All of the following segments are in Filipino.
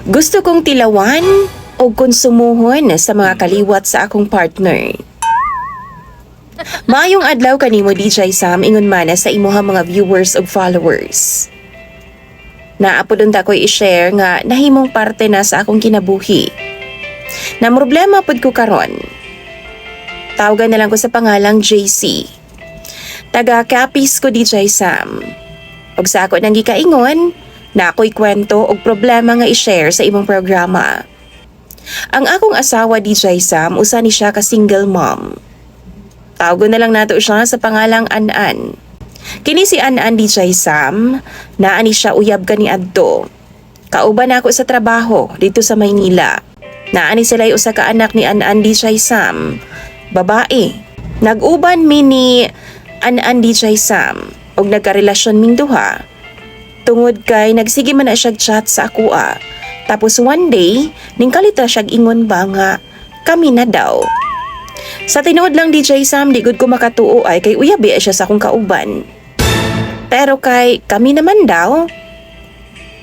Gusto kong tilawan o konsumuhon sa mga kaliwat sa akong partner. Maayong adlaw kanimo DJ Sam ingon mana sa imuha mga viewers ug followers. Naapodon ta ko'y i-share nga nahimong parte na sa akong kinabuhi. Na problema pod ko karon. Tawagan na lang ko sa pangalang JC. Taga Capiz ko DJ Sam. Ug sa ako nang gikaingon, na ako'y kwento og problema nga i-share sa imong programa. Ang akong asawa DJ Sam, usa ni siya ka single mom. Tawagon na lang nato siya sa pangalang Anan. Kini si Anan DJ Sam, naani siya uyab kaniadto. Kauban ako sa trabaho dito sa Maynila. Naani sila'y usa ka anak ni Anan DJ Sam, babae. Nag-uban mi ni Anan DJ Sam og nagkarelasyon ming duha. Tungod kay nagsige man na siya chat sa akua. Tapos one day, ningkalit na siya ingon ba nga kami na daw. Sa tinuod lang DJ Sam, di gud ko makatuo ay kay uyabi siya sa akong kauban. Pero kay kami naman daw,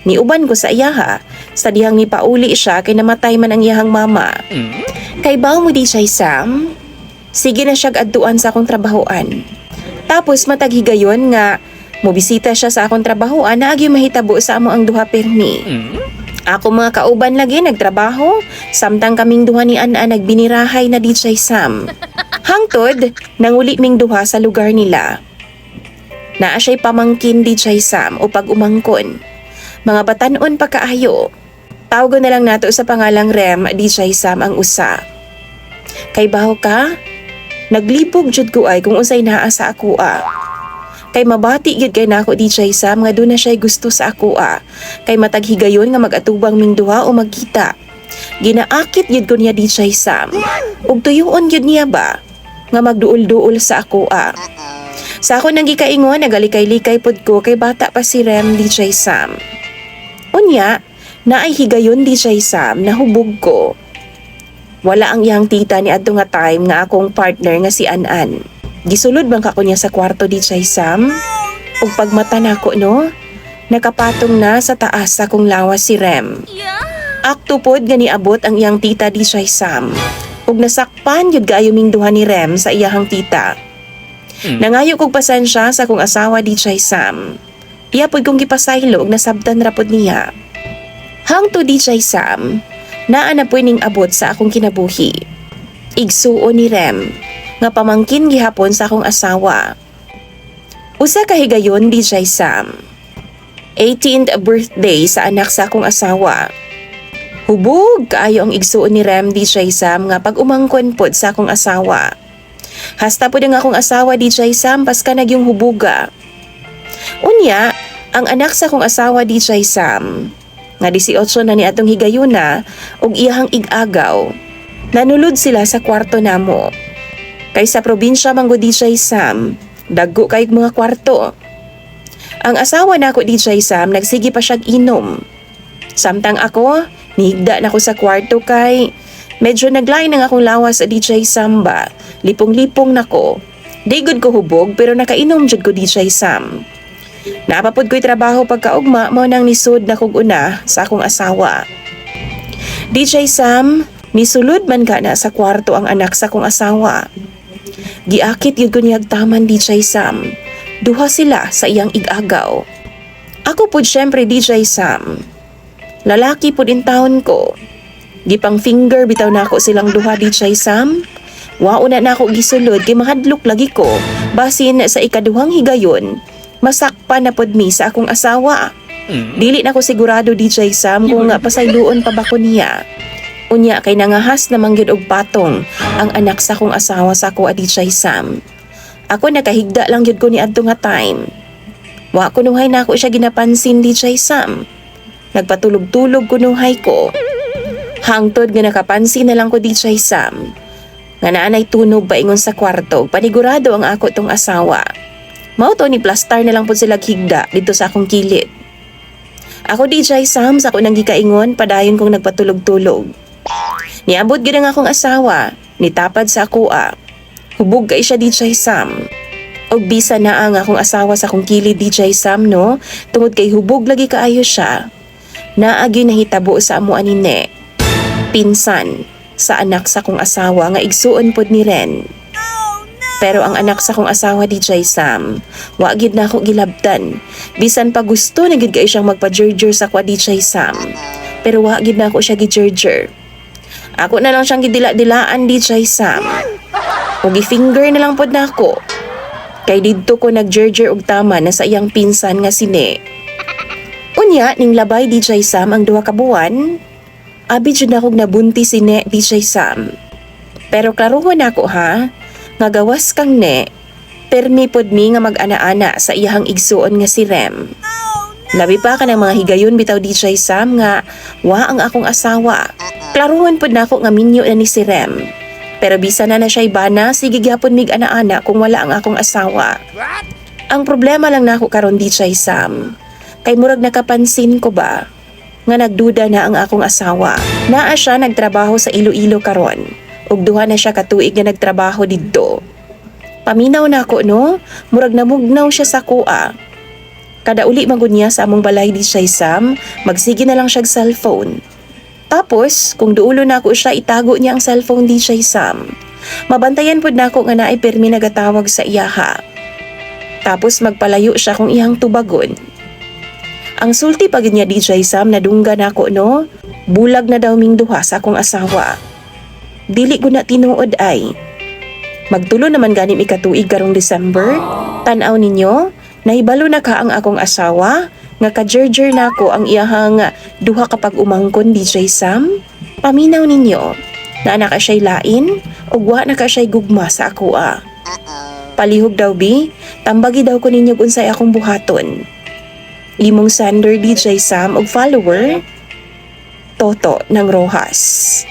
niuban ko sa iyaha, sa dihang ni pauli siya kay namatay man ang iyahang mama. Kay baw mo DJ Sam, sige na siya adtuan sa akong trabahoan. Tapos mataghigayon nga, mobisita siya sa akong trabahoan na agi mahitabo sa amo ang duha permi. Ako mga kauban lagi nagtrabaho, samtang kaming duha ni Anan nagbinirahay na DJ Sam. Hangtod, nanguli ming duha sa lugar nila. Naa siya'y pamangkin DJ Sam o pag-umangkon. Mga batanon pa kaayo. Tawagon na lang nato sa pangalang Rem DJ Sam ang usa. Kay baho ka? Naglipog jud ko ay kung unsay naa sa akua. Kay mabati gyud kay nako DJ Sam nga doon na siya'y gusto sa akua. Kay mataghigayon nga mag-atubang ming duha o magkita. Ginaakit gyud ko niya DJ Sam. Ug tuyoon gyud niya ba nga magduol-duol sa akua. Sa ako nang gikaingon nagalikay-likay pod ko kay bata pa si Rem DJ Sam. Unya, naay higayon DJ Sam nahubog ko. Wala ang iyang tita ni adto nga time nga akong partner nga si Anan. Gisulod bang kako niya sa kwarto DJ Sam? Ug pagmata nako no, nakapatong na sa taas sa kong lawas si Rem. Akto pod gani abot ang iyang tita DJ Sam. Ug nasakpan gyud kaayo ming duha ni Rem sa iyahang tita. Nangayo kog pasensya sa kong asawa DJ Sam. Iya pod kong gipasaylo ug nasabtan ra pod niya. Hangto DJ Sam, naa na po ning abot sa akong kinabuhi. Igsuon ni Rem nga pamangkin gihapon sa akong asawa. Usa ka higayon DJ Sam. 18th birthday sa anak sa akong asawa. Hubog kaayo ang igsuon ni Rem DJ Sam nga pag-umangkon pod sa akong asawa. Hasta pod ang akong asawa DJ Sam paska nagyong hubuga. Unya, ang anak sa akong asawa DJ Sam nga 18 na ni atong higayuna ug iyahang ig-agaw. Nanulod sila sa kwarto namo. Kay sa probinsya manggo DJ Sam, daggo kay mga kwarto. Ang asawa nako DJ Sam nagsige pa siyag inom. Samtang ako, nihigda na ko sa kwarto kay medyo naglain ang akong lawas sa DJ Sam ba. Lipong-lipong nako. Di gud ko hubog pero nakainom jud ko DJ Sam. Napapod ko'y trabaho pagkaugma mo nang nisud na kog una sa akong asawa. DJ Sam, nisulod man ka na sa kwarto ang anak sa akong asawa. Giakit yun ko niyag taman DJ Sam. Duha sila sa iyang ig-agaw. Ako pod syempre DJ Sam. Lalaki pod in taon ko. Gipang finger bitaw na ako silang duha DJ Sam. Wauna na ako gisulod kay mahadlok lagi ko. Basin sa ikaduhang higayon, masakpan na pod mi sa akong asawa. Dili na ko sigurado DJ Sam kung nga pasayloon pa ba ko niya. Unya kay nangahas na mangyud og patong ang anak sa akong asawa sa ako DJ Sam. Ako nakahigda lang yun ko ni adto nga time. Wa kunuhay na ako siya ginapansin DJ Sam. Nagpatulog-tulog kunuhay ko. Hangtod nga nakapansin na lang ko DJ Sam. Nga naanay tunog ba ingon sa kwarto, panigurado ang ako tong asawa. Mao to ni plastar na lang po sila higda dito sa akong kilid. Ako DJ Sam sa ako nang gikaingon padayon kong nagpatulog-tulog. Niabot gid ang akong asawa, nitapad sa akua. Hubog kay siya DJ Sam. Og bisa na ang akong asawa sa akong kilid DJ Sam no, tungod kay hubog lagi kaayo siya. Naagi nahitabo sa amo anine. Pinsan sa anak sa kong asawa nga igsuon pod ni Ren. Pero ang anak sa kong asawa DJ Sam, wa gid na ako gilabtan. Bisan pa gusto na gid kay siyang magpa-jerjer sa kwa DJ Sam. Pero wa gid na ako siya gi-jerjer. Ako na lang siyang gidila-dilaan DJ Sam. O gi-finger na lang pod na ako. Kay didto ko nag-jerjer og tama na sa iyang pinsan nga sine. Unya ning labay DJ Sam ang duha ka buwan. Abi jud na akong nabunti sine DJ Sam. Pero klaruhon ako ha, nga gawas kang ne, permi pod mi nga mag-ana-ana sa iyahang igsuon nga si Rem. Labi pa ka ng mga higayon bitaw DJ Sam nga wa ang akong asawa. Klaruhon pod nako nga minyo na ni si Rem. Pero bisa na siya ibana, sige gyapon mig ana-ana kung wala ang akong asawa. Ang problema lang nako karon DJ Sam, kay murag nakapansin ko ba nga nagduda na ang akong asawa. Naa siya nagtrabaho sa Iloilo karon ug duha na siya katuig nga nagtrabaho didto. Paminaw na ako no, murag namugnaw siya sa kuha. Kada uli magud niya sa among balay DJ Sam, magsige na lang siya cellphone. Tapos, kung duulo na ako siya, itago niya ang cellphone DJ Sam. Mabantayan pod nako nga naay permi nagatawag sa iyaha. Tapos magpalayo siya kung iyang tubagon. Ang sulti pagid niya DJ Sam nadungga nako no, bulag na daw ming duha sa akong asawa. Dili ko na tinuod ay. Magtulo naman ganim ikatuig karong December. Tan-aw ninyo, nahibalo na ka ang akong asawa, nga ka-jerjer na ko ang iyahang duha kapag umangkon DJ Sam. Paminaw ninyo, na anak ka siya'y lain, o wa na ka siya'y gugma sa ako Palihog daw bi, tambagi daw ko ninyo unsay akong buhaton. Imong sender DJ Sam og follower, Toto ng Rojas.